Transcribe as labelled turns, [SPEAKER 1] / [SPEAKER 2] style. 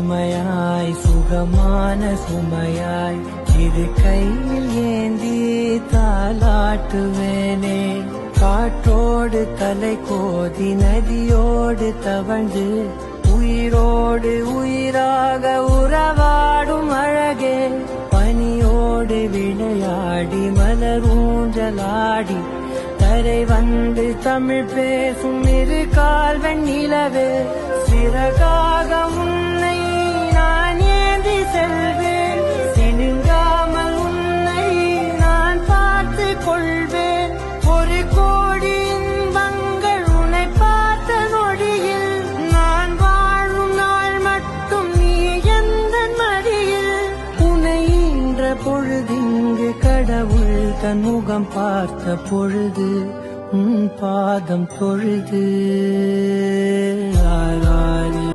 [SPEAKER 1] இனிமையாய் சுகமான சுமையாய் இரு கையில் ஏந்தி தாலாட்டுவேனே. காற்றோடு தலை கோதி நதியோடு தவழ்ந்து உயிரோடு உயிராக உறவாடும் அழகே. பனியோடு விளையாடி மலரூஞ்சலாடி தரை வந்து தமிழ் பேசும் இரு கால்வன் நிலவே. சிறகாக உன்னை நான் ஏந்தி செல்வேன், சினுங்காமல் உன்னை நான் பார்த்து கொள்வேன். ஒரு கோடி இன்பங்கள் உன்னை பார்த்த நொடியில், நான் வாழும் நாள் மட்டும் நீ எந்த மடியில். உன்னை ஈன்ற பொழுதிங்கு கடவுள் தன் முகம் பார்த்த பொழுது உன் பாதம் தொழுது.